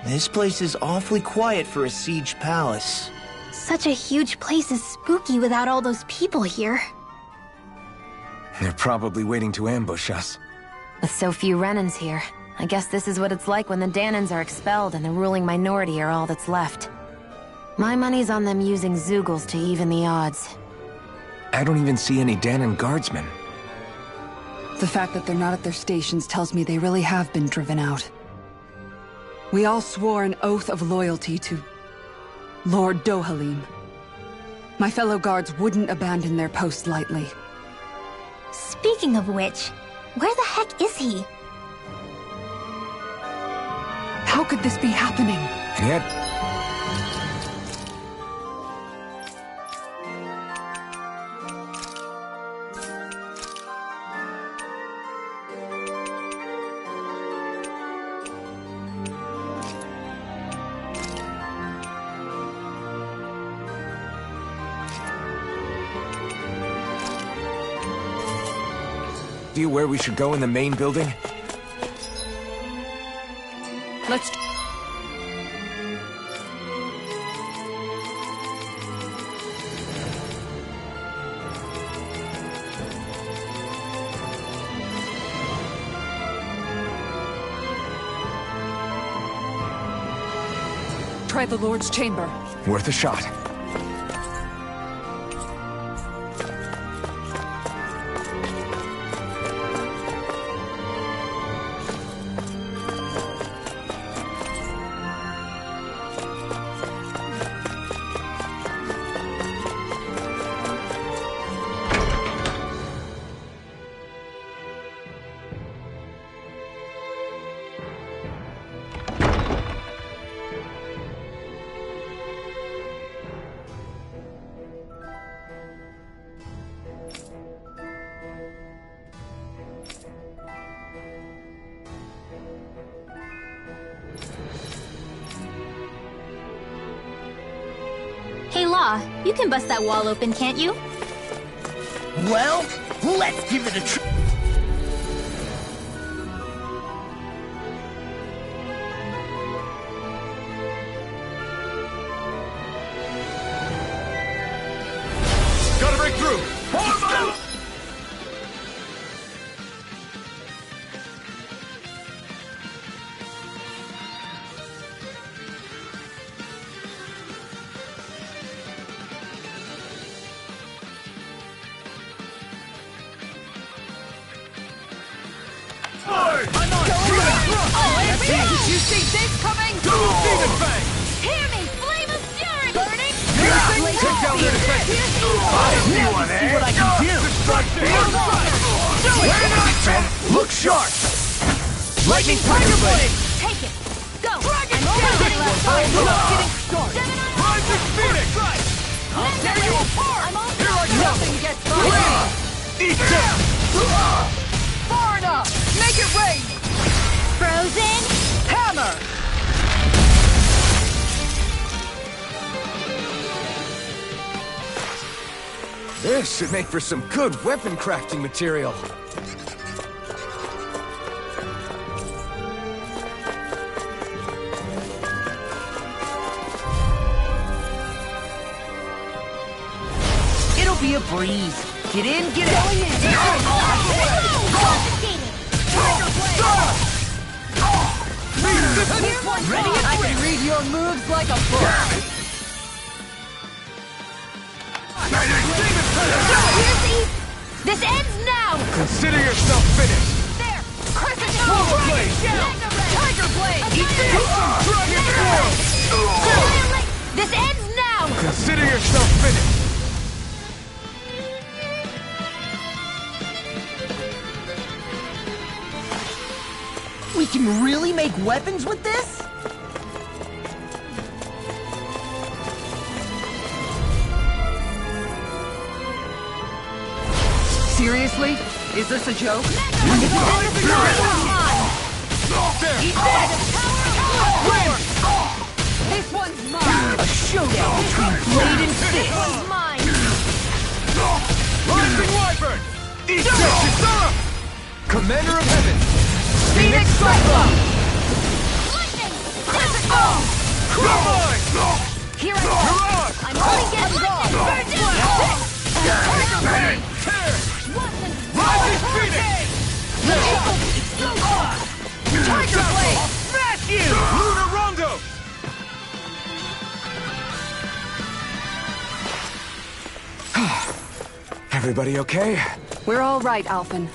This place is awfully quiet for a siege palace. Such a huge place is spooky without all those people here. They're probably waiting to ambush us. With so few Renans here, I guess this is what it's like when the Danans are expelled and the ruling minority are all that's left. My money's on them using Zeugles to even the odds. I don't even see any Danan guardsmen. The fact that they're not at their stations tells me they really have been driven out. We all swore an oath of loyalty to Lord Dohalim. My fellow guards wouldn't abandon their post lightly. Speaking of which, where the heck is he? How could this be happening? Yet. See where we should go in the main building? Let's... Try the Lord's chamber. Worth a shot. Hey Law, you can bust that wall open, can't you? Well, let's give it a try. Gotta break through! Let's go! Did you see this coming? Double demon fang! Hear me! Flame of fury! Burning! Take down their defenses! I see one, eh? See what I can do! Destruction! Look sharp! Lightning Tiger Blade! Take it! Go! Dragon I'm already Tail! left eye. Getting started! Rising Phoenix! I'll tear you apart! I'm all Here I come! Nothing gets by me! Eat them! Far enough! Make it rain! frozen! Hammer! This should make for some good weapon crafting material. It'll be a breeze. Get in, get out. Ready? I can read your moves like a book! This ends now! Consider yourself finished! There! Crescent Power Blade! Tiger Blade! Dragon Form! This ends now! Consider yourself finished! We can really make weapons with this? Seriously? Is this a joke? This one's mine! A showdown between blade and fist. Mine! Rising Wyvern! Eat justice! Commander of Heaven! Phoenix Cyclone! Lightning! You're mine! Here I You're go! on! I'm only getting going! Rising Phoenix! Tiger Blade! I'll smash you! Lunar Rondo! Everybody okay? We're all right, Alphen.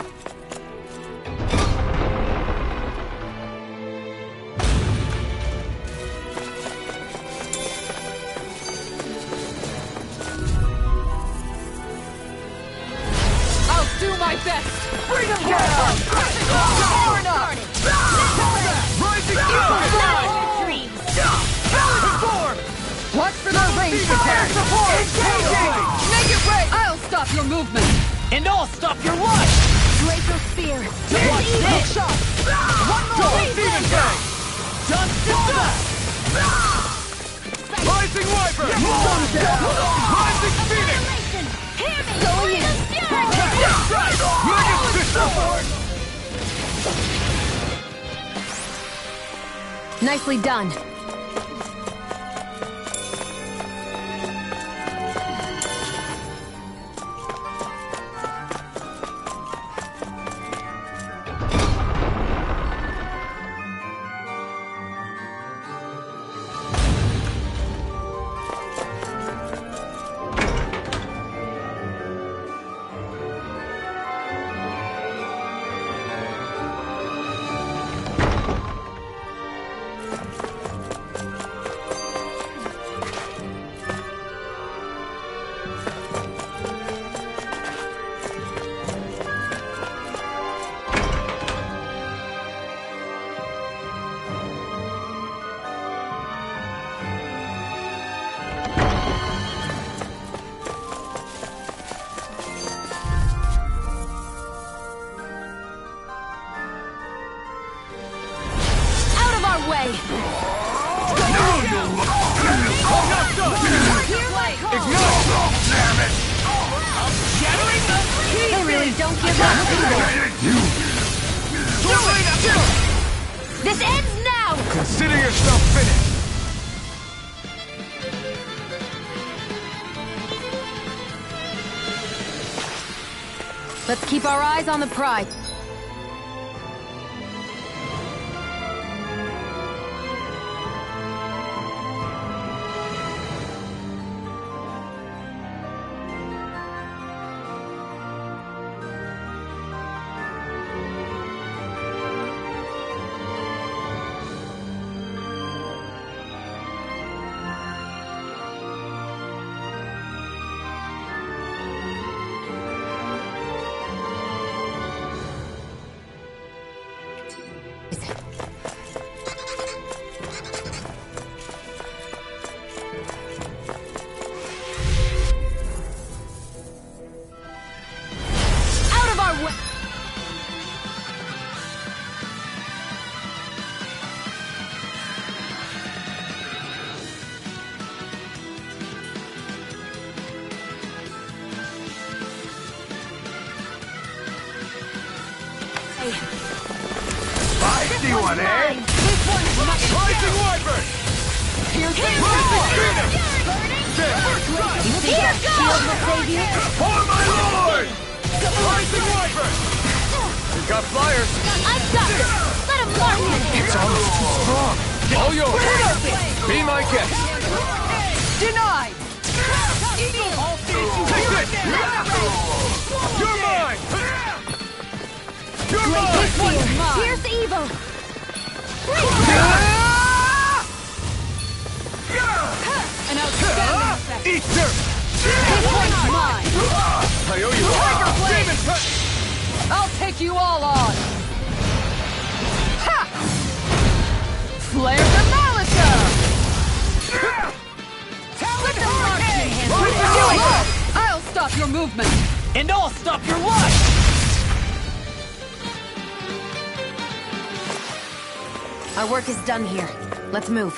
I'll do my best! Bring them down! Fair enough! Rising Phoenix! Perform! Watch for their range attack! Engaging! Make it rain! I'll stop your movement! And I'll stop your life! Draco Spear! Watch this! One more! Demon Fang! Done to dust! Rising Wyvern! Rising Phoenix! Going in! Mega System! Nicely done. They really don't give up. This ends now! Consider yourself finished! Let's keep our eyes on the prize. I see one, eh? Rising Wyvern! Rising Phoenix! Here goes! For my lord! Rising Wyvern! We've got flyers! I've got this! Let him mark me! It's almost too strong! All yours! Be my guest! Denied! Take this! You're mine! You're mine! Here's evil! An outstanding effect! Eat dirt! This one's mine! I owe you Tiger all! Blade! Demon touch! I'll take you all on! Ha! Flare the Malika! Let the marching hands! I'll stop your movement! And I'll stop your life! Our work is done here. Let's move.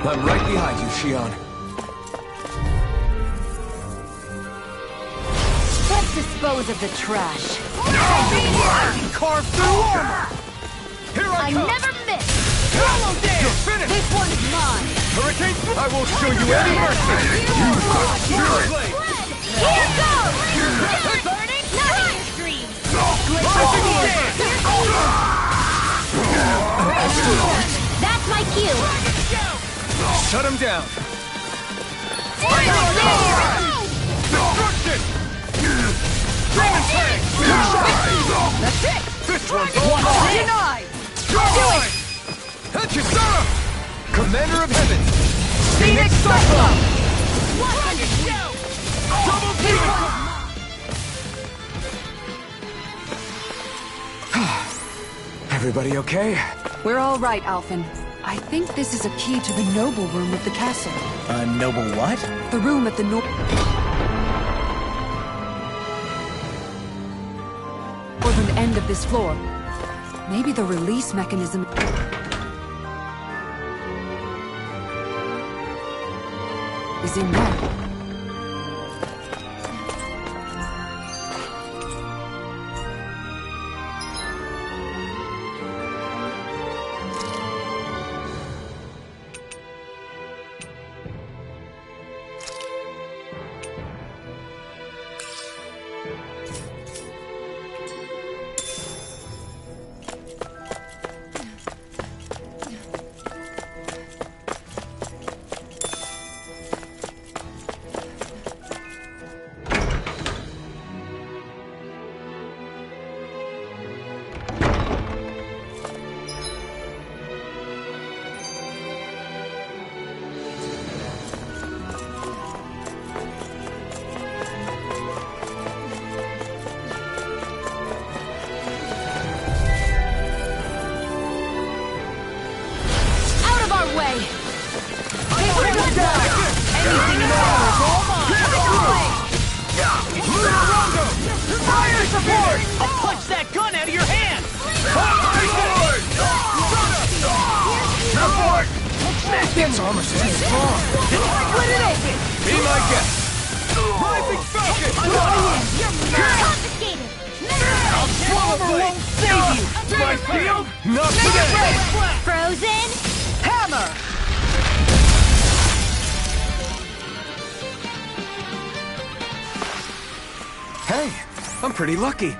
I'm right behind you, Shion. Let's dispose of the trash. I can carve through armor! I never miss! Hollow dance! You're finished! This one is mine! Hurricane! I won't show you any mercy! Here goes! Burning night! Dreams! That's my cue! Shut him down! Destruction! Dragon Tank! That's it! This one's all mine! Denied! Do it! Hechisara! Commander of Heaven! Phoenix Cyclone! Double demon! Everybody okay? We're all right, Alphen. I think this is a key to the noble room of the castle. Noble what? The room at the northern end of this floor. Maybe the release mechanism is in there. Its armor's too strong! Be my guest! Rising Falcon! Confiscated! I'll won't save you! My shield? Not today! Frozen! Hammer! Hey, I'm pretty lucky.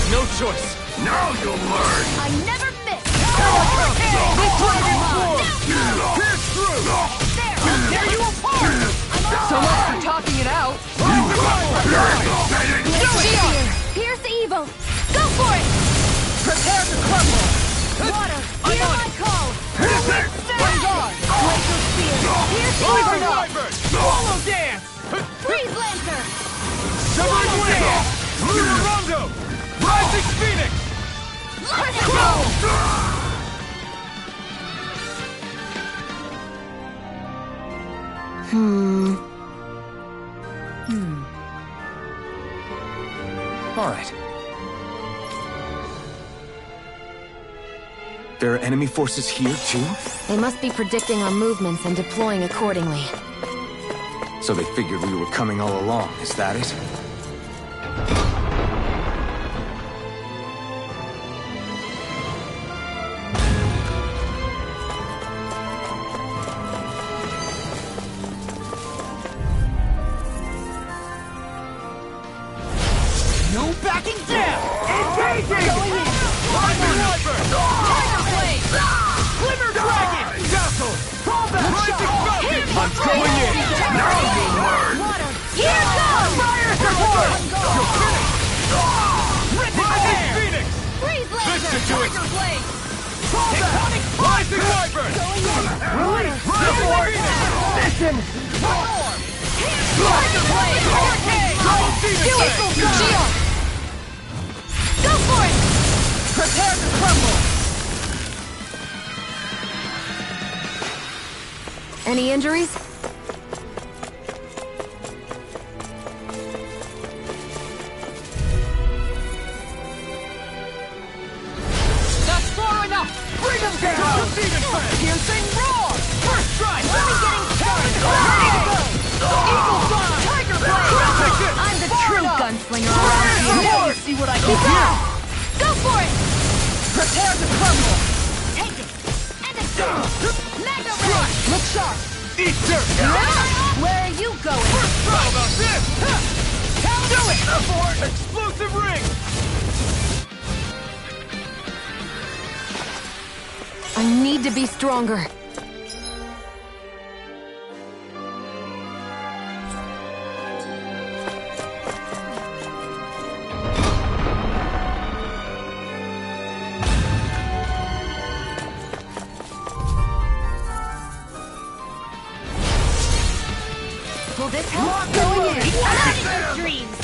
No choice! Now you'll learn! I never miss! This one is mine! Pierce through! Tear you apart! So much for talking it out. Shield! Pierce evil! Go for it! Prepare to crumble. Water! Hear my call! On guard. Glacial spear! Pierce evil! Wyvern! Swallow dance! Freeze Lancer! Severing Wing! Rondo! Rising Phoenix! Let's go! All right. There are enemy forces here, too? They must be predicting our movements and deploying accordingly. So they figured we were coming all along, is that it? No backing down! Engaging! Going in! Rising Wyvern! Tiger Blade! Glimmer Dragon! Dazzle! Rising Falcon! I'm going in! Now you'll learn! Water! Here goes! Fire support! You're finished! Rising Phoenix! Freeze This Lancer! should do it! Tiger Blade! Tectonic Rising Wyvern! Release! Rising Phoenix! Listen! Tiger Blade! Hurricane! Double Demon Tank! Shield! Go for it! Prepare to crumble. Any injuries? That's far enough! Bring them down! One more. Take it. And a Mega Ray. Look sharp. Eat dirt! Where are you going? How about this? Do it! For explosive ring! I need to be stronger. Will this help? Going in. Out of your dreams.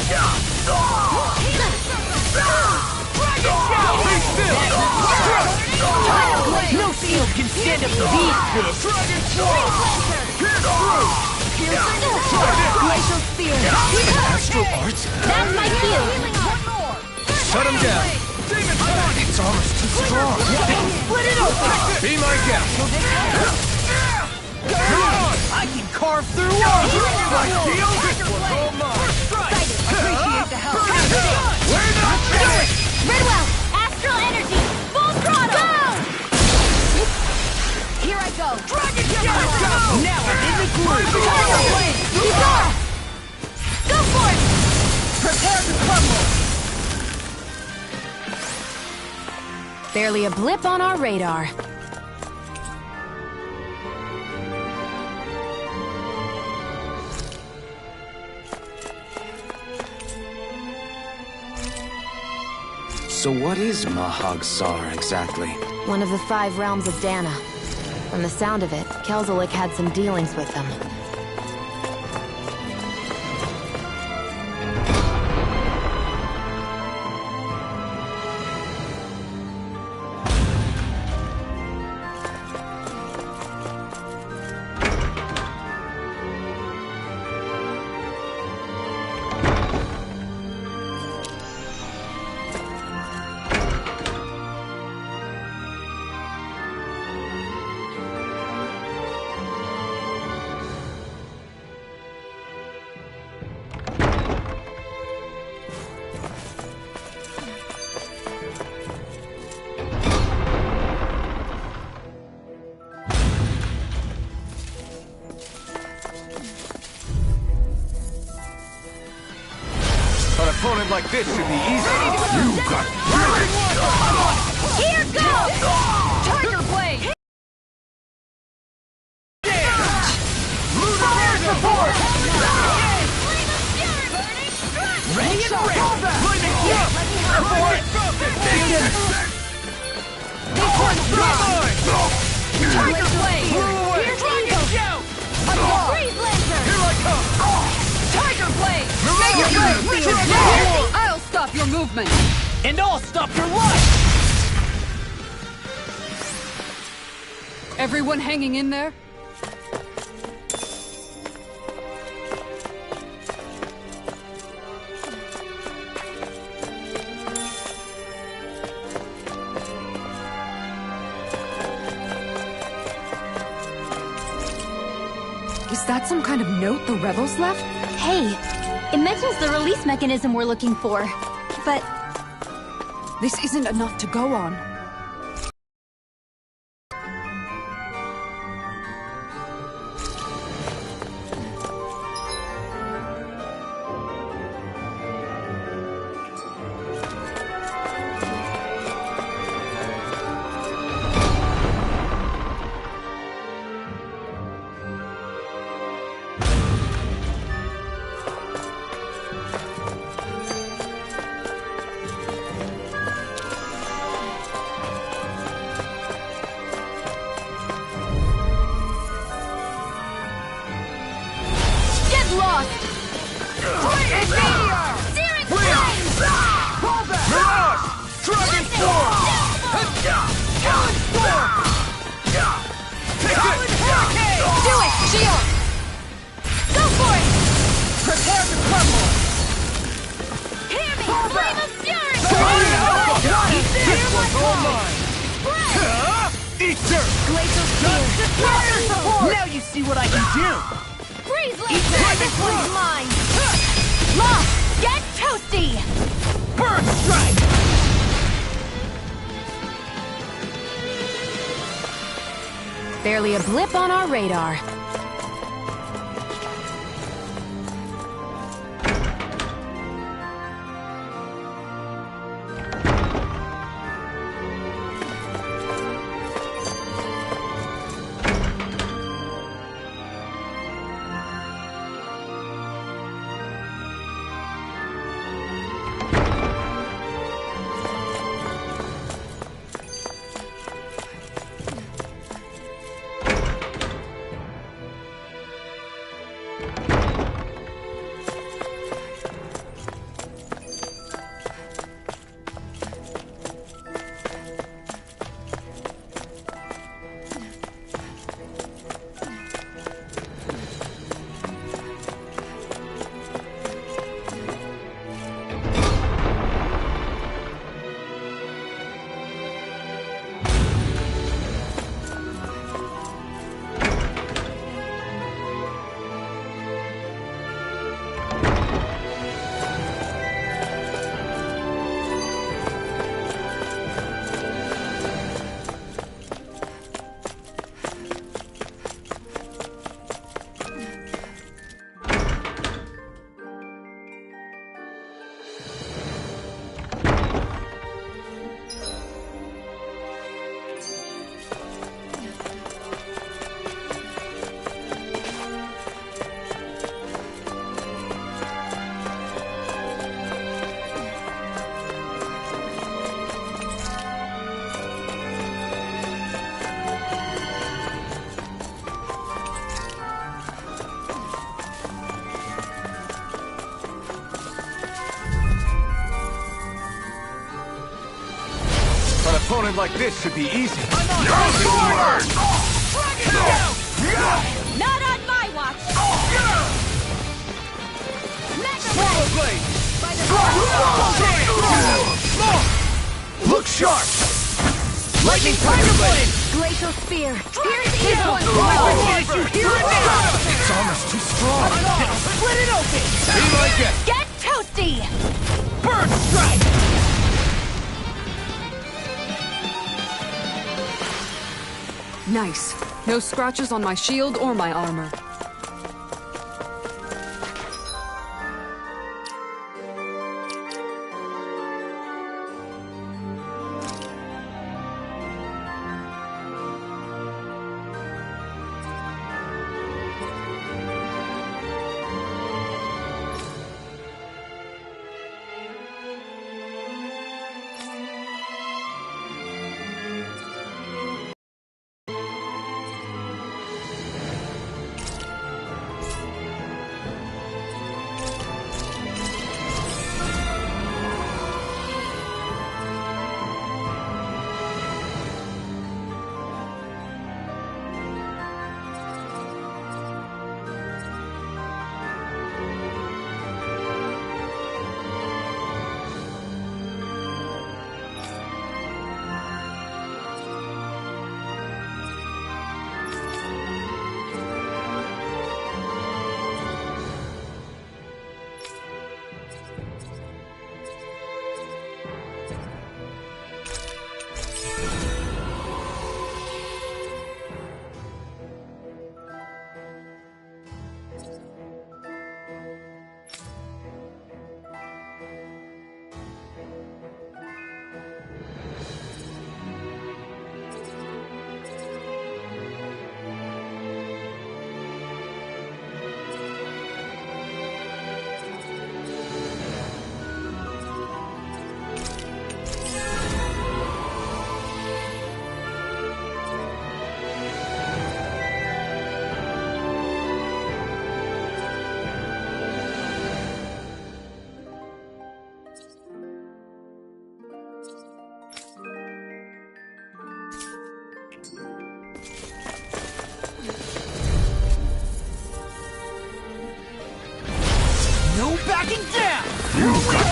No shield can stand up to these fists! Glacial Spear. Astral arts? That's my cue. Shut him down. Its armor's too strong. Split it open! Be my guest. Come on! I can carve through walls! My shield? This one's all mine! Appreciate the help. We're not finished! Redwell, Astral Energy, full throttle! Go! Here I go. Dragon Shower! Now I'm in the groove! Tiger Blade! Go for it! Prepare to crumble! Barely a blip on our radar. So what is Mahag Sar exactly? One of the 5 realms of Dana. From the sound of it, Kelzelik had some dealings with them. An opponent like this should be easy. You got Here goes! Tiger Blade! Lunar support! Ready and ready! Lightning jump! Tiger Blade! Blew away! Here's Dragon Shout! Freeze Laser! Here I come! Tiger Blade! I'll stop your movement! And I'll stop your life! Everyone hanging in there? Is that some kind of note the rebels left? Hey, it mentions the release mechanism we're looking for. But This isn't enough to go on. Lost! Blazing Meteor! Searing Flames! Pull back! Mirage! Dragon Storm! Talon Storm! Talon Hurricane! Do it, Shield! Go for it! Prepare to crumble! Hear me! Flame of Fury! This one's all mine! Eat dirt! Glacial Spear! Destroyer support! Now you see what I can do! Freeze Laser! This one's mine! Lost! Get toasty! Burn Strike! Barely a blip on our radar. An opponent like this should be easy. Not on my watch! Swallow blade! Look sharp! Lightning tiger blade! Glacial spear. Here's Its armor's too strong. Split it open! Be my guest. Get toasty! Bird strike! Nice. No scratches on my shield or my armor. No backing down! You got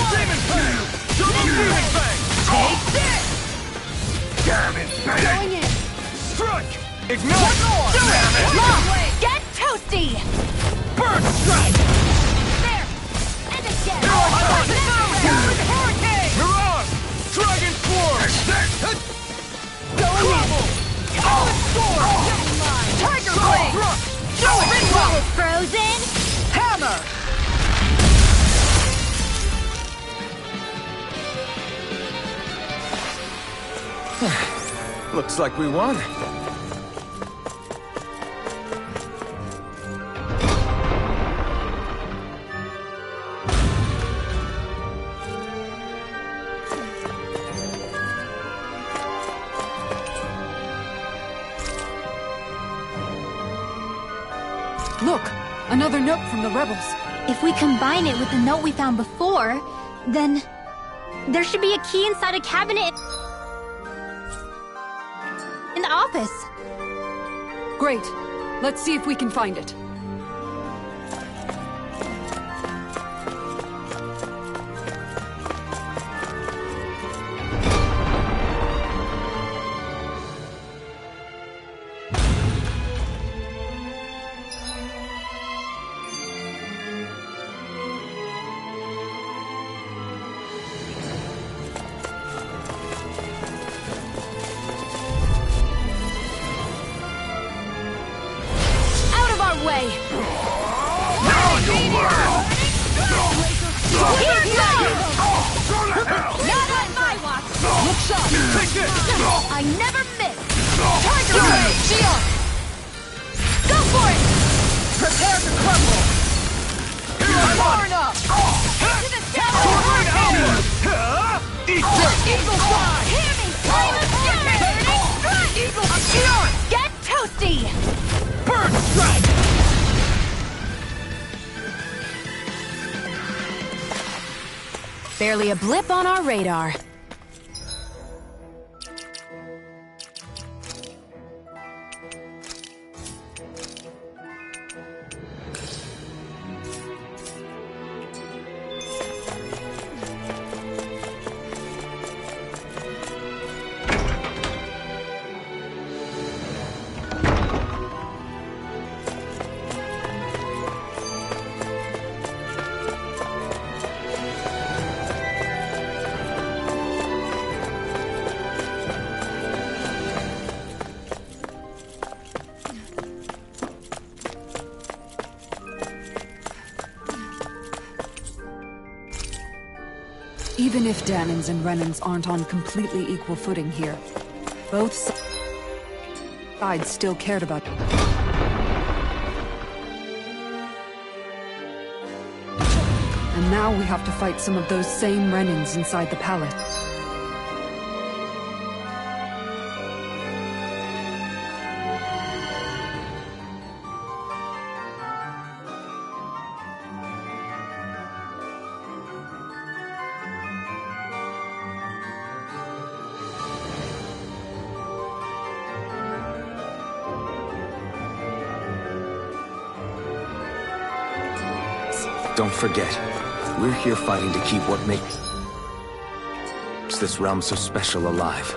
Demon Fang! Double Demon Fang! Take this! Damn it, Going in. Strike! Ignite! Damn it! Get toasty! Bird strike! There! And again! Hurricane! Mirage! Dragon Swarm! Going in! Oh! Looks like we won. Look! Another note from the rebels. If we combine it with the note we found before, then there should be a key inside a cabinet in the office. Great. Let's see if we can find it. Way. Now you'll learn! Here goes! Go to hell! Not on my watch! Look sharp! Take this! I never miss! Tiger Ray! Shield! Go for it! Prepare to crumble! Far enough! To the tower! Eat dirt! Eagle fly! Hear me! Flame of fury! Burning strike! Eagle shield! Get toasty! Bird strike! Barely a blip on our radar. Even if Danins and Renans aren't on completely equal footing here, both sides still cared about each other. And now we have to fight some of those same Renans inside the palace. Don't forget, we're here fighting to keep what makes this realm so special alive.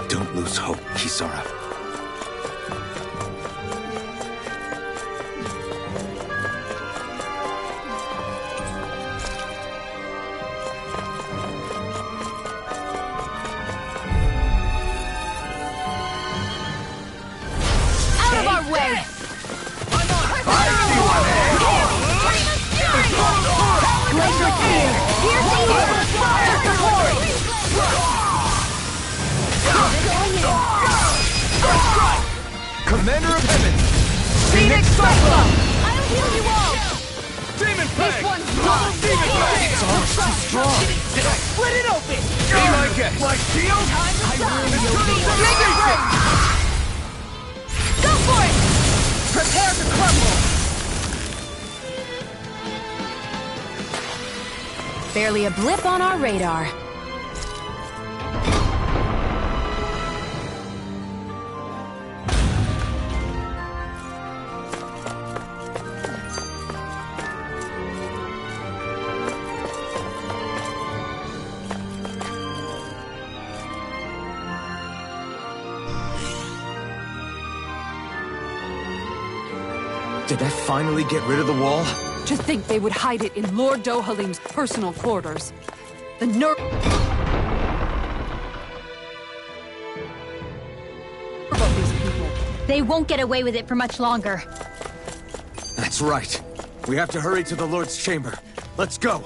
Don't lose hope, Kisara. Out of our way! Glacier Fear! Here's the evil fire! Commander of Heaven! Phoenix Cyclone! I'll heal you all! Demon Fang! This one's mine! Demon Fang! It's almost too strong! Split it open! Be my guest! Like steel? Go for it! Prepare to crumble! Barely a blip on our radar. Did that finally get rid of the wall? To think they would hide it in Lord Dohalim's personal quarters. The nerve of these people. They won't get away with it for much longer. That's right. We have to hurry to the Lord's chamber. Let's go.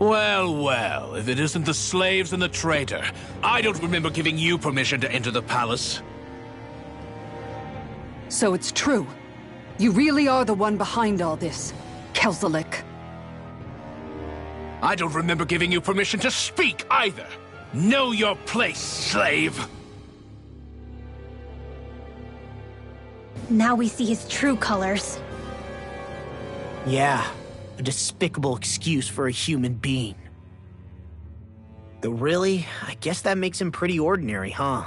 Well, well, if it isn't the slaves and the traitor. I don't remember giving you permission to enter the palace. So it's true. You really are the one behind all this, Kelzelik. I don't remember giving you permission to speak either. Know your place, slave. Now we see his true colors. Yeah, a despicable excuse for a human being. Though really, I guess that makes him pretty ordinary, huh?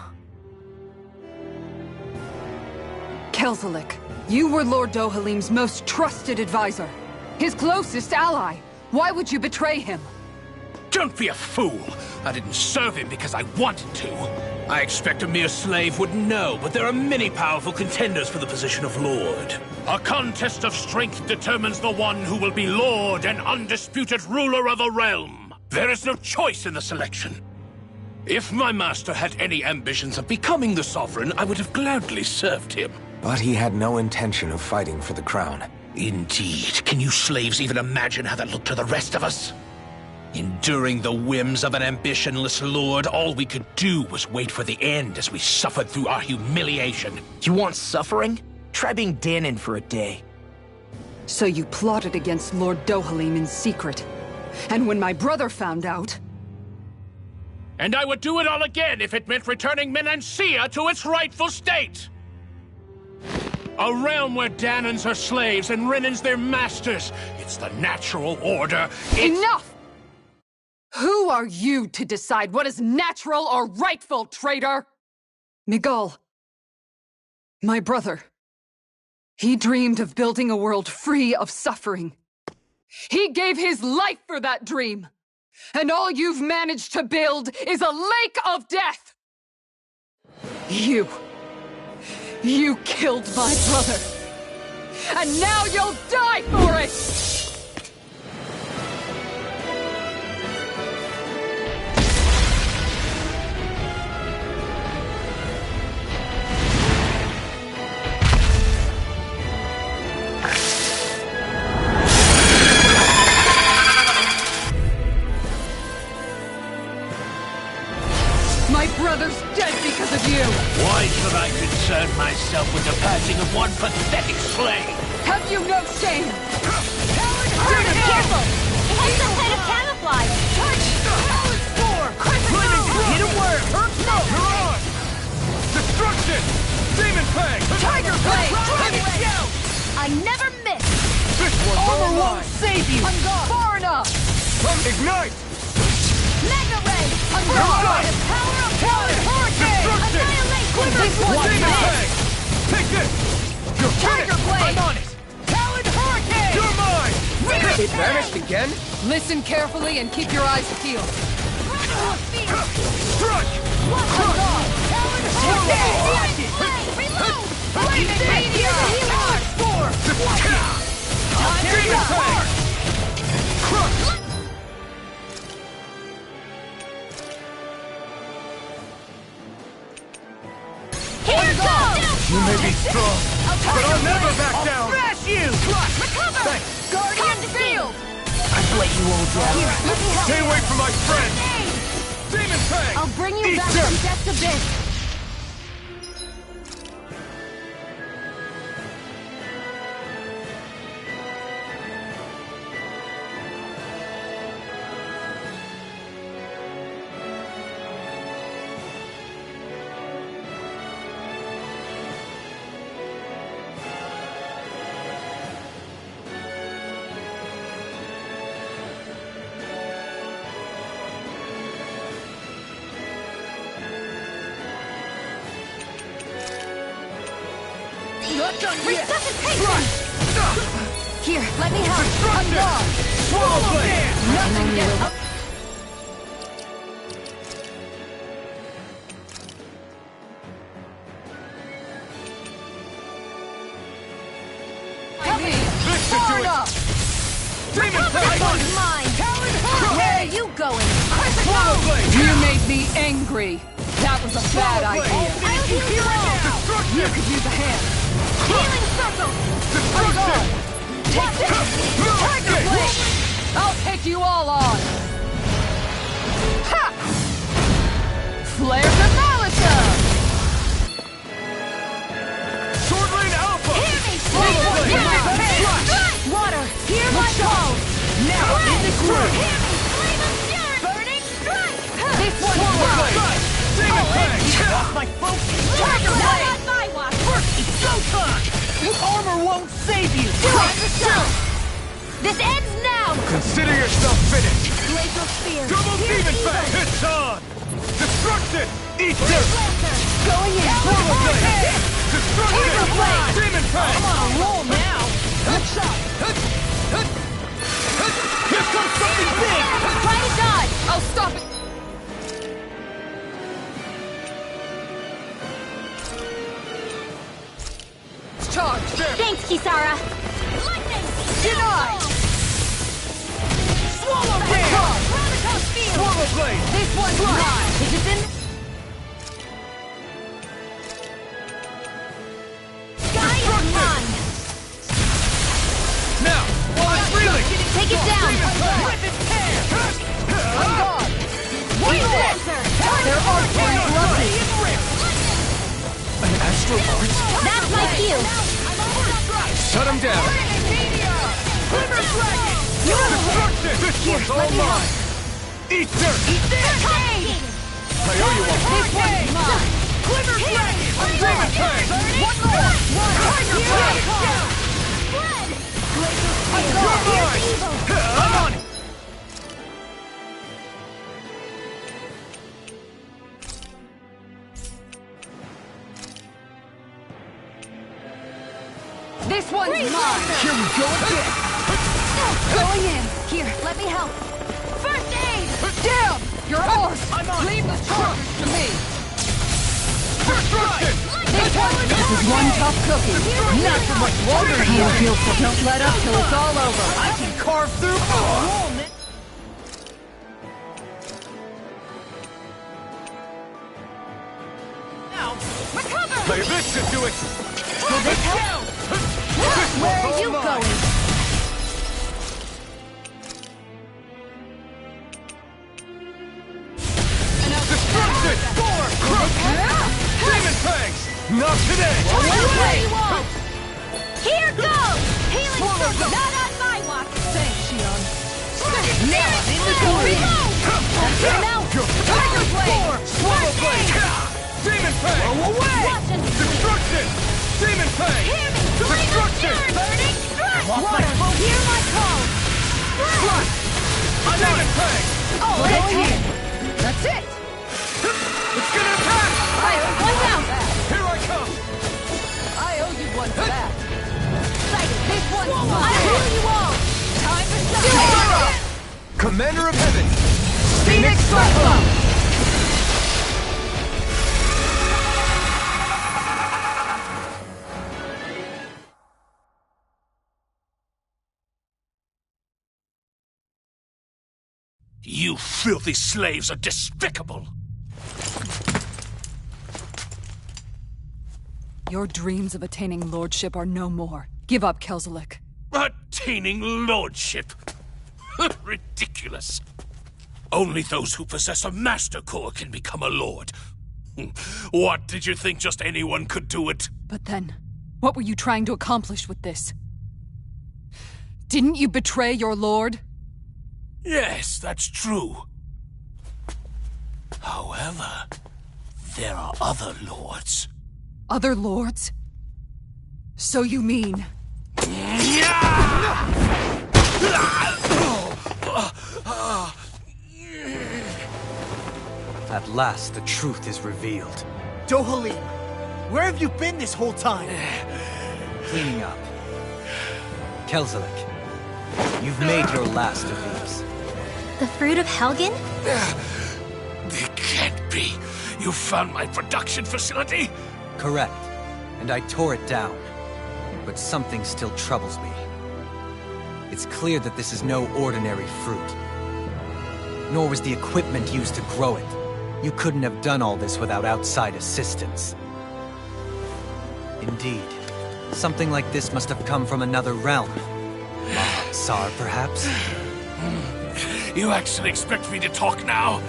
Kelzelik, you were Lord Dohalim's most trusted advisor. His closest ally. Why would you betray him? Don't be a fool! I didn't serve him because I wanted to. I expect a mere slave would know, but there are many powerful contenders for the position of Lord. A contest of strength determines the one who will be Lord and undisputed ruler of a realm. There is no choice in the selection. If my master had any ambitions of becoming the sovereign, I would have gladly served him. But he had no intention of fighting for the crown. Indeed. Can you slaves even imagine how that looked to the rest of us? Enduring the whims of an ambitionless lord, all we could do was wait for the end as we suffered through our humiliation. You want suffering? Try being Danon for a day. So you plotted against Lord Dohalim in secret. And when my brother found out... And I would do it all again if it meant returning Menancia to its rightful state! A realm where Danons are slaves and Renans their masters. It's the natural order. Enough! Who are you to decide what is natural or rightful, traitor? Miguel. My brother. He dreamed of building a world free of suffering. He gave his life for that dream. And all you've managed to build is a lake of death! You killed my brother! And now you'll die for it! My brother's dead because of you! Why should I concern myself with the passing of one pathetic slave? Have you no shame? Careful! It has some kind of camouflage! Hit a word! You're on! Destruction! Demon Fang! Tiger Blade! I never miss! This one's Armor all won't mine! save you! Far enough! Ignite! Mega Ray! Right. Power of Talon Hurricane! Destruction! Annihilation! This one's Demon mine! Fang! Take this! You're Tiger finished! Blade! I'm on it! Talon Hurricane! You're mine! It vanished again? Listen carefully and keep your eyes peeled. Strike! Talon Hurricane! Reload! Flaming Meteor! Demon Fang! Crush! Here goes! You may be strong, but I'll never back down! Smash you! Recover! Thanks! Guardian Field! I let you all down. Here, let me help. Stay away from my friend! Demon Fang! I'll bring you Eat back dirt. from death's abyss. Not done yet! Resuscitation! Here, let me help. Destruction! Swallow Blade! Nothing gets up! This should do Far it! enough! Demon This Fang! one's mine! Where are you going? Swallow Blade! You made me angry. That was a bad Swallow Blade! idea. I'll do you all! Destruction! You could use a hand. Healing circle! Destruction! Take this! Tiger Blade! I'll take you all on! Flares of Malika! Sword Rain Alpha! Hear me! Water, hear my call! Now, in the crew! Hear me! Flame of fury! Burning strike! This one's mine! Demon Fang! Get off my focus! Tiger Blade! My watch! It's showtime! Your armor won't save you! Time to shout! This ends now! Consider yourself finished! Glacial Spear! Double Here's Demon evil. Fang! It's on! Destruction! Eat dirt! Lancer! Going in! Swallow Blade! Destruction! Tiger Blade! Demon Fang! I'm on a roll now! Good shot! Here comes something big! Try to dodge! I'll stop it! Charge! Thanks, Kisara. Lightning! Denied! Swallow Blade! Radical Spear! Swallow Blade! This one's mine! Is it in? Sky is mine! Now, while it's reeling! Take it down! Rip its tear! On guard! Wheel Lancer! Their archery is lovely! An Astral Arch? That's my cue. Shut him down! Quiver Dragon! Destruction! This one's all mine! Eat dirt! Arcade! I owe you one! This one's mine! Quiver Dragon! Demon Fang! One more! Tiger Blade! You're mine! I'm on it! This one's mine! Here we go again! Going in! Here, let me help! First aid! Down! You're ours! Leave the charges to me! Destruction! This is one tough cookie! Not for much longer here! Don't let up till it's all over! I can carve through wall, man. Now, Recover! Play this should do it! Will this help? Where are you going? Destruction! Storm! Demon Fangs! Not today! Here goes! Healing circle! Not on my watch! Thanks, Shion. Now, in the now! Tiger Blade! Swallow Blade! Demon Fang! Go away! Destruction! Demon Fang! Destruction! Burning strike! Water, hear my call! Slash! Demon Fang! Oh, that's it! That's it! It's gonna attack! Right, one down! Here I come! I owe you one for that. Sighted, this one's mine! I heal you all! Time to shine! Commander of Heaven! Phoenix Cyclone! You filthy slaves are despicable! Your dreams of attaining lordship are no more. Give up, Kelzelik. Attaining lordship! Ridiculous! Only those who possess a master core can become a lord. What, did you think just anyone could do it? But then, what were you trying to accomplish with this? Didn't you betray your lord? Yes, that's true. However, there are other lords. Other lords? So you mean... At last, the truth is revealed. Dohalim, where have you been this whole time? Cleaning up. Kelzelik, you've made your last of these. The fruit of Helgen? It can't be. You found my production facility? Correct. And I tore it down. But something still troubles me. It's clear that this is no ordinary fruit. Nor was the equipment used to grow it. You couldn't have done all this without outside assistance. Indeed. Something like this must have come from another realm. Tsar, perhaps? You actually expect me to talk now?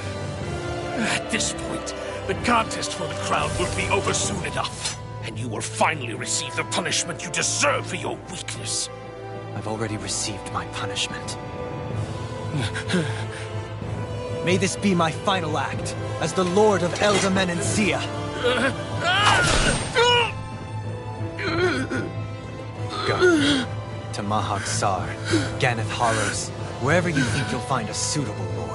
At this point, The contest for the crown will be over soon enough, and you will finally receive the punishment you deserve for your weakness. I've already received my punishment. May this be my final act as the Lord of Elder Menancia. Go to Mahak Sar, Ganeth Hollows, wherever you think you'll find a suitable lord.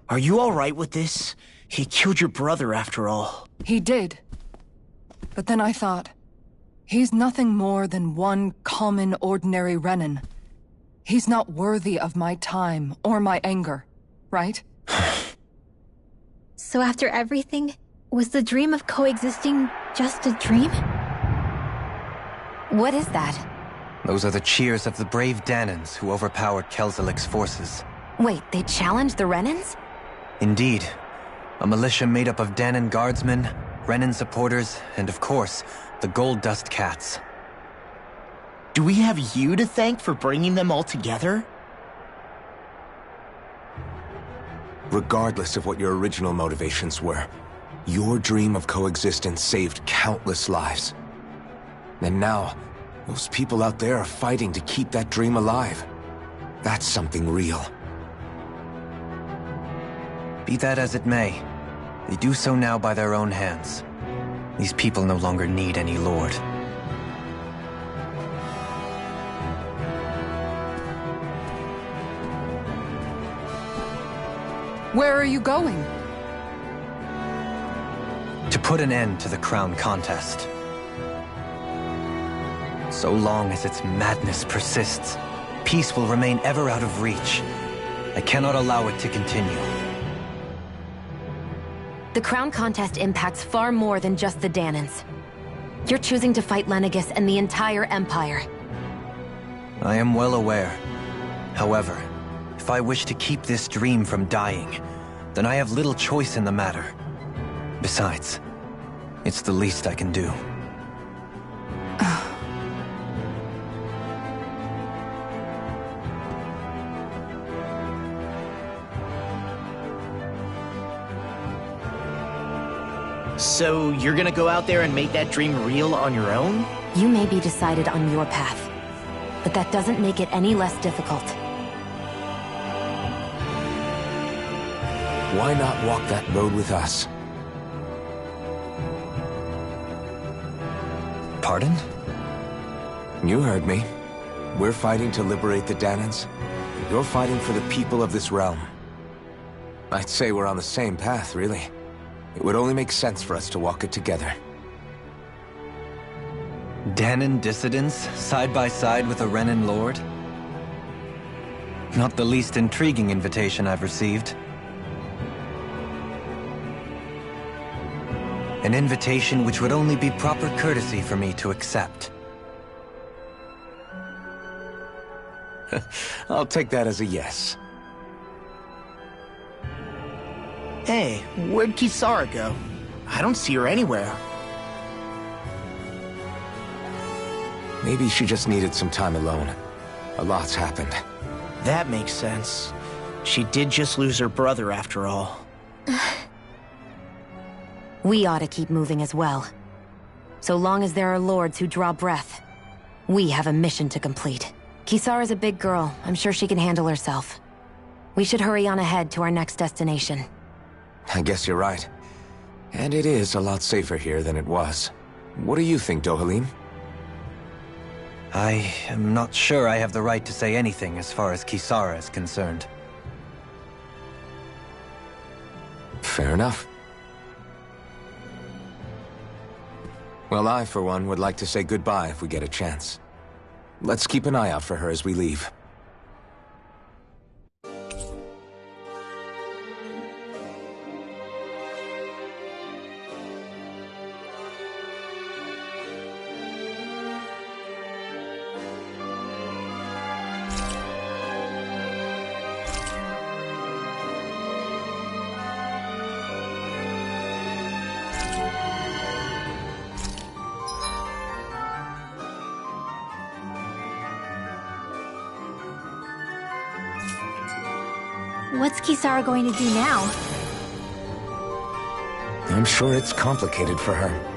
Are you alright with this? He killed your brother after all. He did. But then I thought, he's nothing more than one common, ordinary Renan. He's not worthy of my time or my anger, right? So after everything, was the dream of coexisting just a dream? What is that? Those are the cheers of the brave Danans who overpowered Kelzelik's forces. Wait, they challenged the Renans? Indeed. A militia made up of Danan guardsmen, Renan supporters, and of course, the Gold Dust Cats. Do we have you to thank for bringing them all together? Regardless of what your original motivations were, your dream of coexistence saved countless lives. And now, those people out there are fighting to keep that dream alive. That's something real. Be that as it may, they do so now by their own hands. These people no longer need any lord. Where are you going? To put an end to the crown contest. So long as its madness persists, peace will remain ever out of reach. I cannot allow it to continue. The crown contest impacts far more than just the Danans. You're choosing to fight Lenegis and the entire Empire. I am well aware. However, if I wish to keep this dream from dying, then I have little choice in the matter. Besides, it's the least I can do. So you're gonna go out there and make that dream real on your own? You may be decided on your path, but that doesn't make it any less difficult. Why not walk that road with us? Pardon? You heard me. We're fighting to liberate the Danans. You're fighting for the people of this realm. I'd say we're on the same path, really. It would only make sense for us to walk it together. Danan dissidents, side by side with a Renan lord? Not the least intriguing invitation I've received. An invitation which would only be proper courtesy for me to accept. I'll take that as a yes. Hey, where'd Kisara go? I don't see her anywhere. Maybe she just needed some time alone. A lot's happened. That makes sense. She did just lose her brother after all. We ought to keep moving as well. So long as there are lords who draw breath, we have a mission to complete. Kisara's a big girl. I'm sure she can handle herself. We should hurry on ahead to our next destination. I guess you're right. And it is a lot safer here than it was. What do you think, Dohalim? I am not sure I have the right to say anything as far as Kisara is concerned. Fair enough. Well, I, for one, would like to say goodbye if we get a chance. Let's keep an eye out for her as we leave. What's Kisara going to do now? I'm sure it's complicated for her.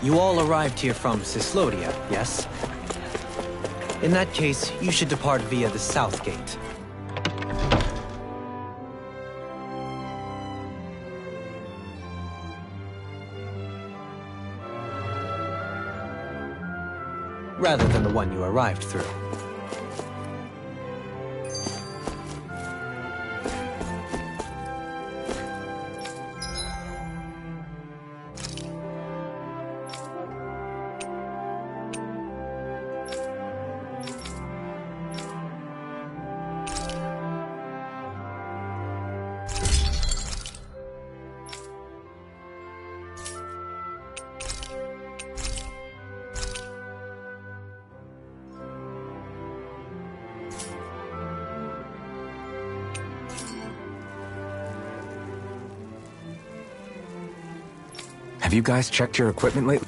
You all arrived here from Cislodia, yes? In that case, you should depart via the south gate. Rather than the one you arrived through. Have you guys checked your equipment lately?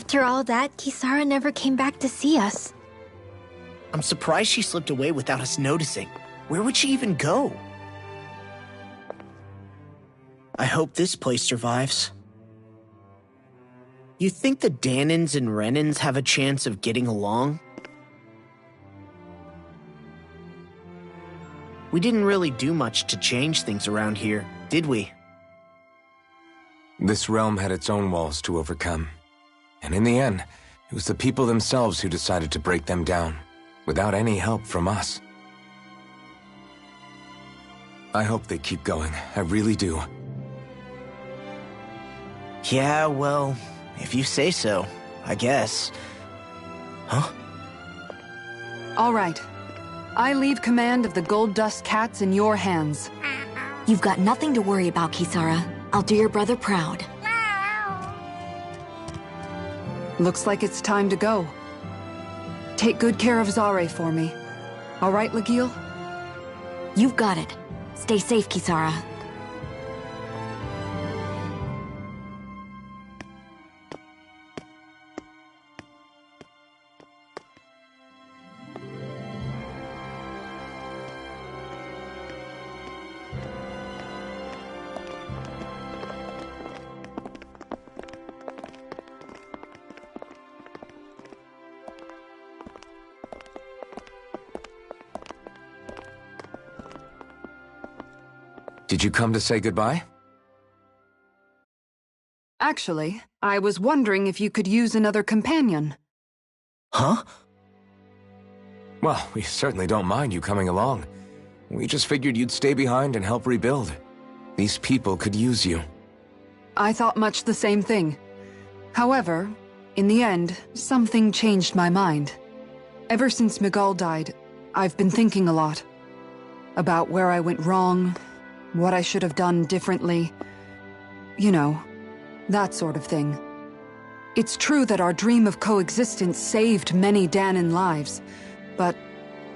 After all that, Kisara never came back to see us. I'm surprised she slipped away without us noticing. Where would she even go? I hope this place survives. You think the Danans and Renans have a chance of getting along? We didn't really do much to change things around here, did we? This realm had its own walls to overcome. And in the end, it was the people themselves who decided to break them down, without any help from us. I hope they keep going, I really do. Yeah, well, if you say so, I guess. Huh? All right. I leave command of the Gold Dust Cats in your hands. You've got nothing to worry about, Kisara. I'll do your brother proud. Looks like it's time to go. Take good care of Zare for me. All right, Legil? You've got it. Stay safe, Kisara. Did you come to say goodbye? Actually, I was wondering if you could use another companion. Huh? Well, we certainly don't mind you coming along. We just figured you'd stay behind and help rebuild. These people could use you. I thought much the same thing. However, in the end, something changed my mind. Ever since Miguel died, I've been thinking a lot. About where I went wrong, what I should have done differently. You know, that sort of thing. It's true that our dream of coexistence saved many Danan lives, but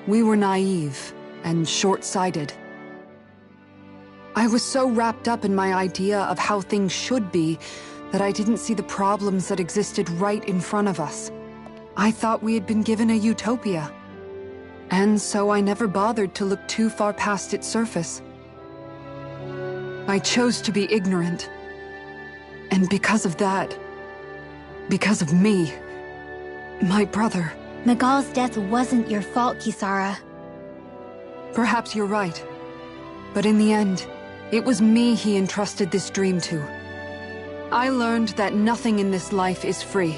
we were naive and short-sighted. I was so wrapped up in my idea of how things should be that I didn't see the problems that existed right in front of us. I thought we had been given a utopia. And so I never bothered to look too far past its surface. I chose to be ignorant. And because of that, because of me, my brother... Miguel's death wasn't your fault, Kisara. Perhaps you're right. But in the end, it was me he entrusted this dream to. I learned that nothing in this life is free,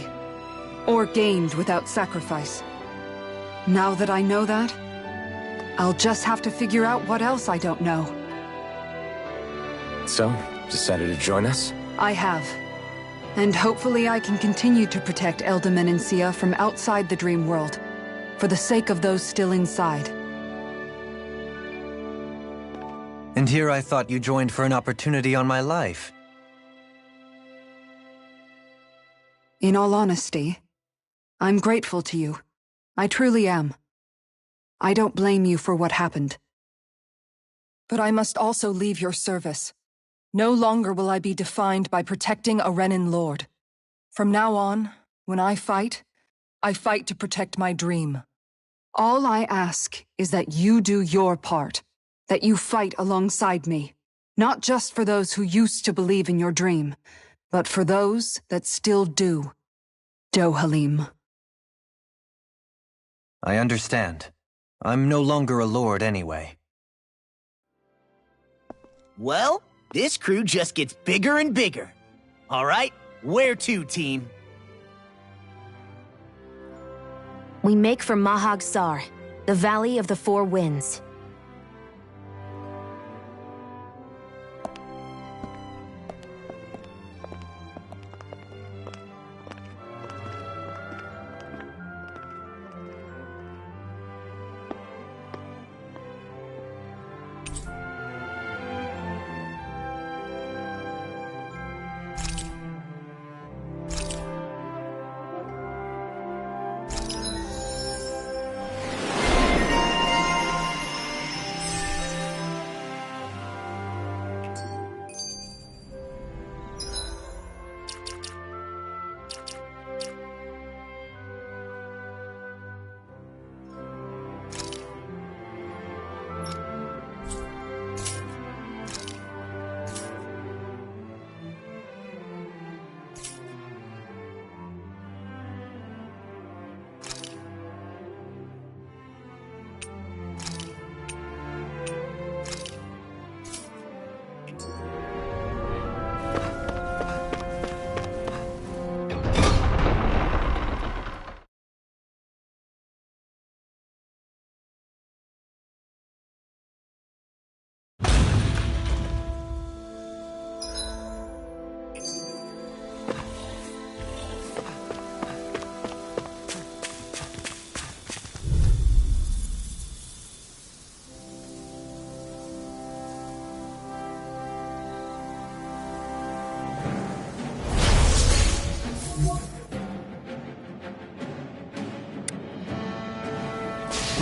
or gained without sacrifice. Now that I know that, I'll just have to figure out what else I don't know. So, decided to join us? I have. And hopefully I can continue to protect Elda Menencia from outside the dream world, for the sake of those still inside. And here I thought you joined for an opportunity on my life. In all honesty, I'm grateful to you. I truly am. I don't blame you for what happened. But I must also leave your service. No longer will I be defined by protecting a Renan Lord. From now on, when I fight to protect my dream. All I ask is that you do your part, that you fight alongside me, not just for those who used to believe in your dream, but for those that still do. Dohalim. I understand. I'm no longer a lord anyway. Well, this crew just gets bigger and bigger. All right, where to, team? We make for Mahag Sar, the Valley of the Four Winds.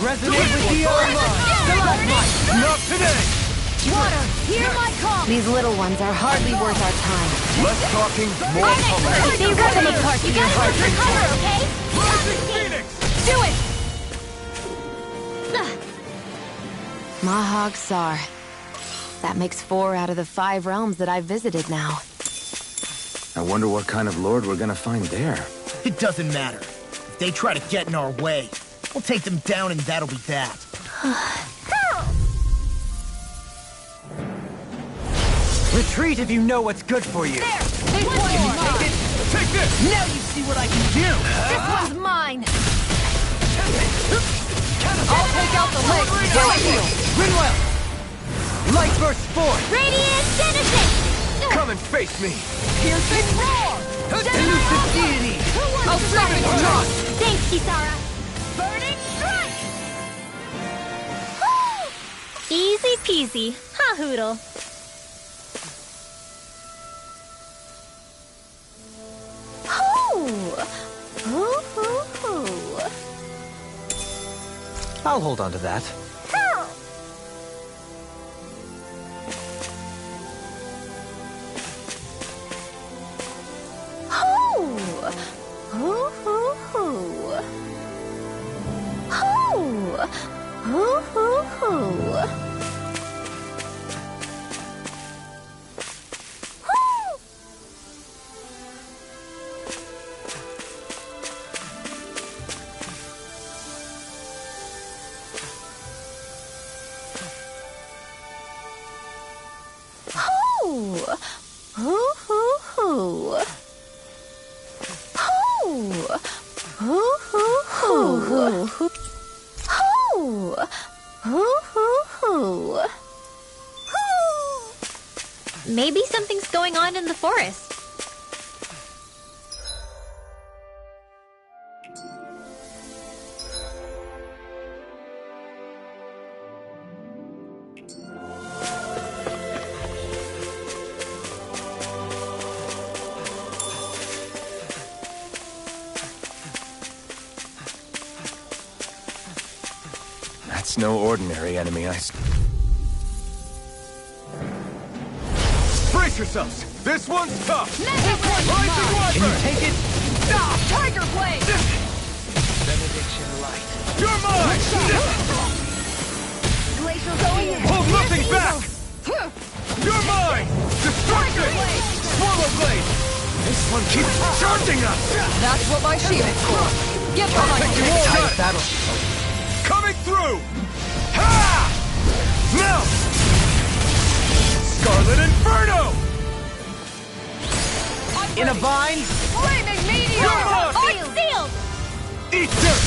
Resonate with the Stalagmite! Not today! Water, hear my call! These little ones are hardly worth our time. Less talking, more coming. They resonate parts of your heart. Recover, okay? Do it! Mahag Sar. That makes 4 out of the 5 realms that I've visited now. I wonder what kind of lord we're gonna find there. It doesn't matter. If they try to get in our way, we'll take them down and that'll be that. Retreat if you know what's good for you. There! This one's mine! Take this! Now you see what I can do! This one's mine! I'll take out the leg! Do it, heal! Rinwell! Light burst forth! Radiant Genesis! Come and face me! Piercing roar! Elusive deity! I'll stop it! Drop! Thanks, Kisara. Burning strike! Easy peasy. Ha, Hoodle. I'll hold on to that. Maybe something's going on in the forest. That's no ordinary enemy, Brace yourselves! This one's tough! This one's Rising mine! Can you Wyvern! take it? Stop! Tiger Blade! Benediction light. You're mine! Glacial going in! Hold nothing back! Huh. You're mine! Destruction! Swallow Blade! This one keeps charging us! That's what my shield's for. Get behind Take me! you all Time done! battle. Coming through! Ha! Now! Scarlet Inferno! In a vine, Flaming meteor! Come on! Oh, sealed! Eat dirt!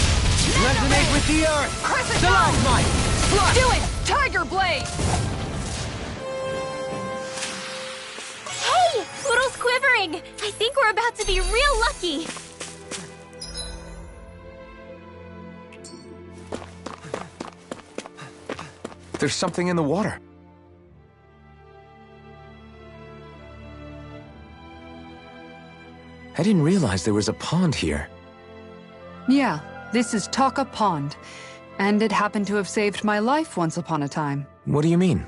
resonate with the earth. Crescent Stalagmite. Moon! Do it! Tiger Blade! Hey! Poodle's quivering! I think we're about to be real lucky! There's something in the water. I didn't realize there was a pond here. Yeah, this is Taka Pond. And it happened to have saved my life once upon a time. What do you mean?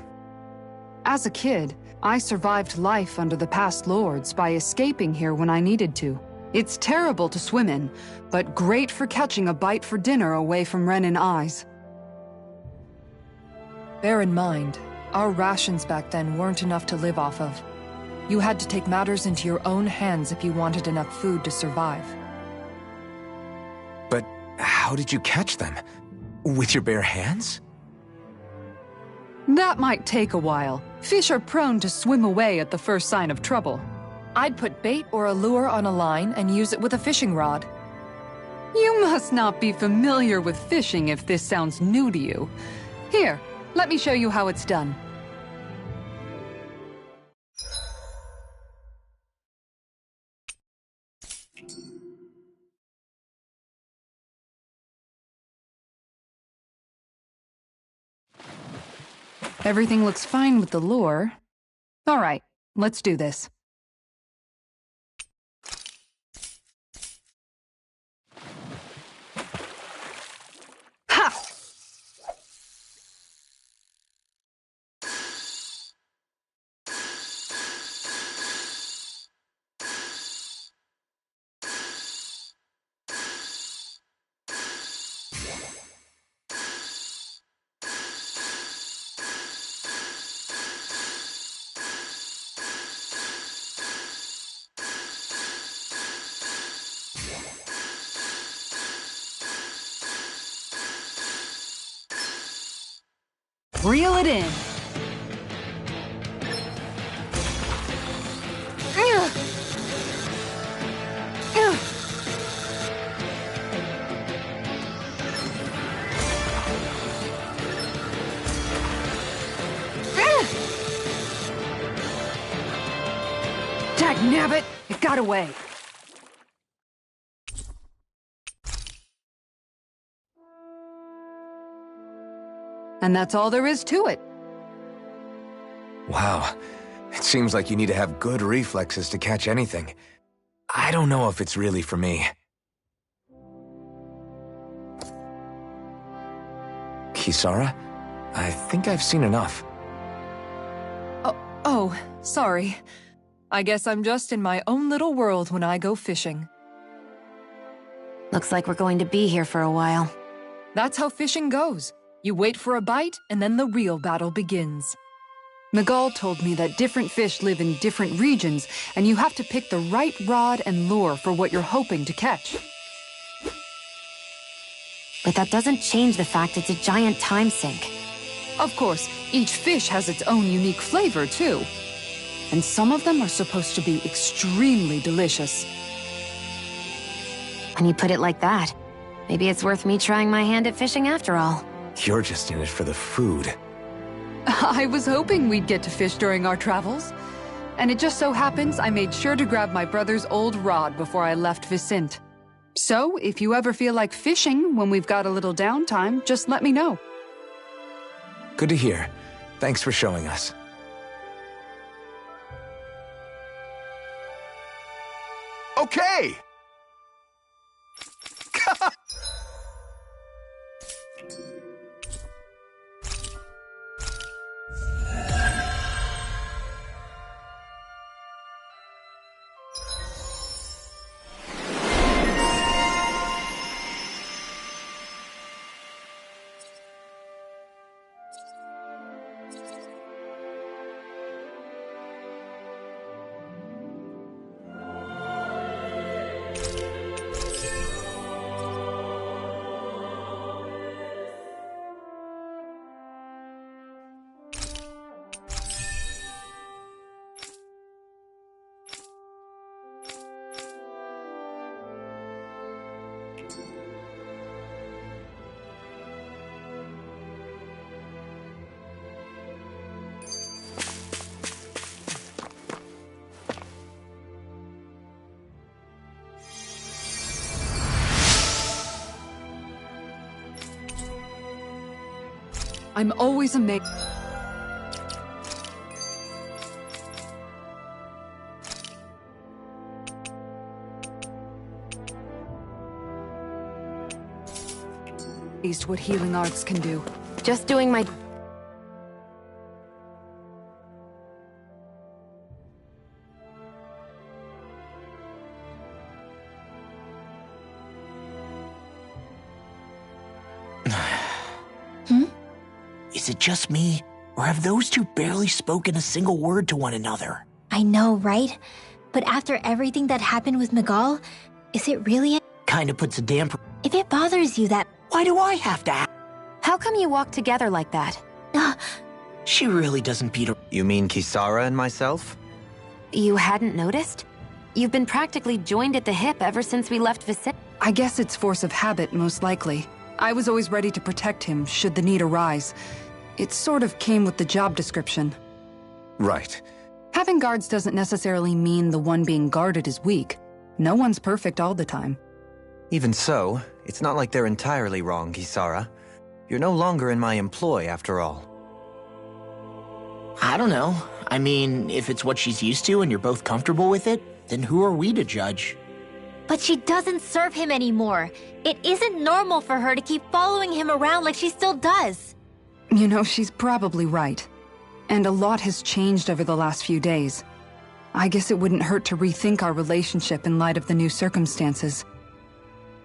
As a kid, I survived life under the past lords by escaping here when I needed to. It's terrible to swim in, but great for catching a bite for dinner away from Renin eyes. Bear in mind, our rations back then weren't enough to live off of. You had to take matters into your own hands if you wanted enough food to survive. But how did you catch them? With your bare hands? That might take a while. Fish are prone to swim away at the first sign of trouble. I'd put bait or a lure on a line and use it with a fishing rod. You must not be familiar with fishing if this sounds new to you. Here, let me show you how it's done. Everything looks fine with the lure. All right, let's do this. Ha! Reel it in. Nabbit! It got away! And that's all there is to it. Wow. It seems like you need to have good reflexes to catch anything. I don't know if it's really for me. Kisara? I think I've seen enough. Oh, sorry. I guess I'm just in my own little world when I go fishing. Looks like we're going to be here for a while. That's how fishing goes. You wait for a bite, and then the real battle begins. Miguel told me that different fish live in different regions, and you have to pick the right rod and lure for what you're hoping to catch. But that doesn't change the fact it's a giant time sink. Of course, each fish has its own unique flavor, too. And some of them are supposed to be extremely delicious. When you put it like that, maybe it's worth me trying my hand at fishing after all. You're just in it for the food. I was hoping we'd get to fish during our travels. And it just so happens I made sure to grab my brother's old rod before I left Vicente. So, if you ever feel like fishing when we've got a little downtime, just let me know. Good to hear. Thanks for showing us. Okay! I'm always amazed. What healing arts can do. Just doing my... Is it just me, or have those two barely spoken a single word to one another? I know, right? But after everything that happened with Miguel, is it really... Kinda puts a damper... If it bothers you that... Why do I have to act? How come you walk together like that? She really doesn't beat her... You mean Kisara and myself? You hadn't noticed? You've been practically joined at the hip ever since we left Vicente. I guess it's force of habit, most likely. I was always ready to protect him, should the need arise. It sort of came with the job description. Right. Having guards doesn't necessarily mean the one being guarded is weak. No one's perfect all the time. Even so, it's not like they're entirely wrong, Kisara. You're no longer in my employ, after all. I don't know. I mean, if it's what she's used to and you're both comfortable with it, then who are we to judge? But she doesn't serve him anymore. It isn't normal for her to keep following him around like she still does. You know, she's probably right. And a lot has changed over the last few days. I guess it wouldn't hurt to rethink our relationship in light of the new circumstances.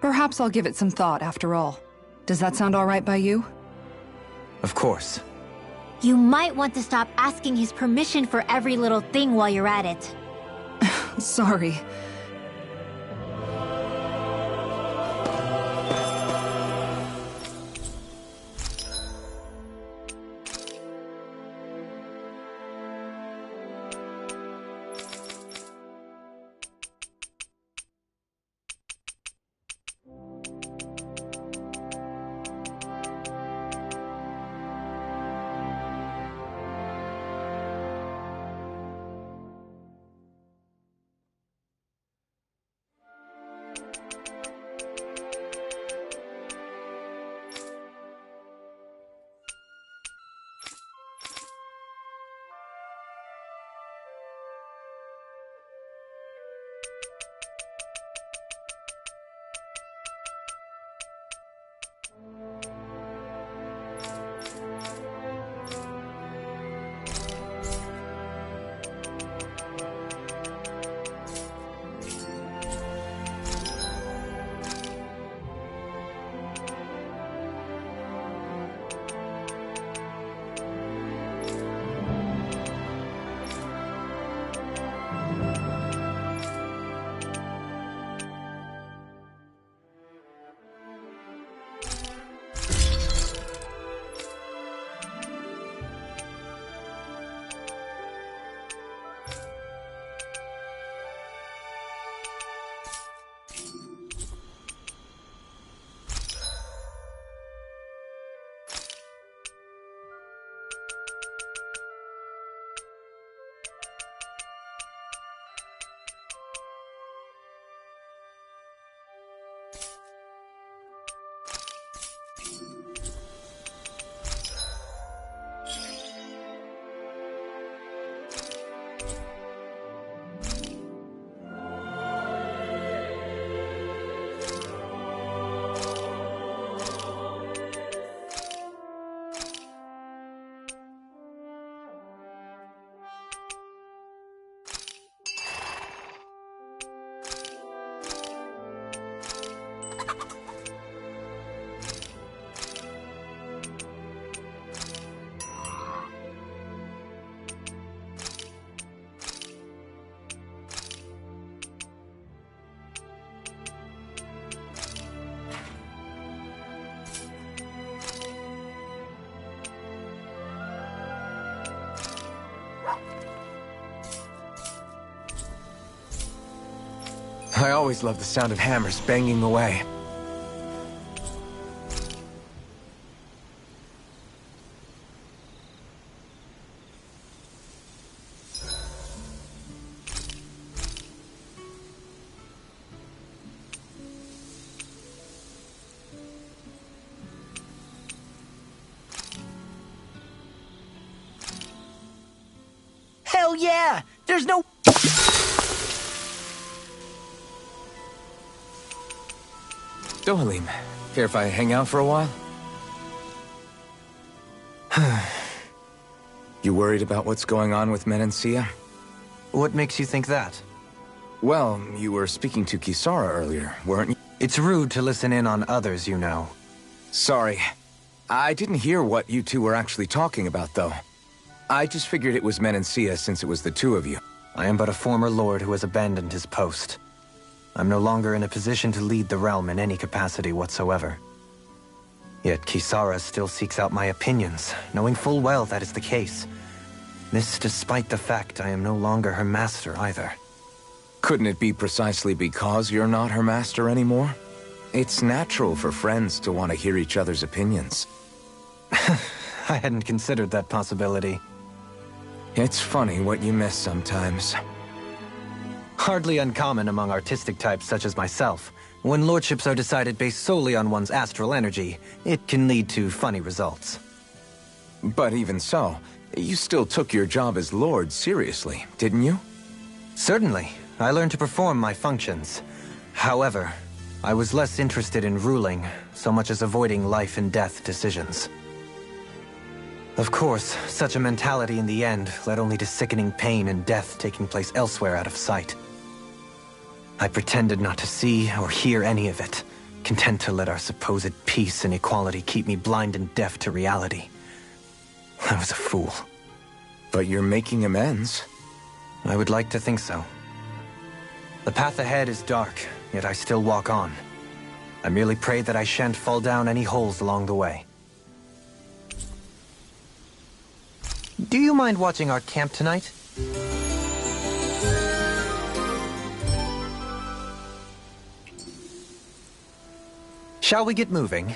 Perhaps I'll give it some thought after all. Does that sound all right by you? Of course. You might want to stop asking his permission for every little thing while you're at it. Sorry. I always love the sound of hammers banging away. Hell yeah! There's no... Dohalim, care if I hang out for a while? You worried about what's going on with Menancia? What makes you think that? Well, you were speaking to Kisara earlier, weren't you? It's rude to listen in on others, you know. Sorry. I didn't hear what you two were actually talking about, though. I just figured it was Menancia since it was the two of you. I am but a former lord who has abandoned his post. I'm no longer in a position to lead the realm in any capacity whatsoever. Yet Kisara still seeks out my opinions, knowing full well that is the case. This despite the fact I am no longer her master either. Couldn't it be precisely because you're not her master anymore? It's natural for friends to want to hear each other's opinions. I hadn't considered that possibility. It's funny what you miss sometimes. Hardly uncommon among artistic types such as myself. When lordships are decided based solely on one's astral energy, it can lead to funny results. But even so, you still took your job as lord seriously, didn't you? Certainly. I learned to perform my functions. However, I was less interested in ruling, so much as avoiding life and death decisions. Of course, such a mentality in the end led only to sickening pain and death taking place elsewhere out of sight. I pretended not to see or hear any of it, content to let our supposed peace and equality keep me blind and deaf to reality. I was a fool. But you're making amends. I would like to think so. The path ahead is dark, yet I still walk on. I merely pray that I shan't fall down any holes along the way. Do you mind watching our camp tonight? Shall we get moving?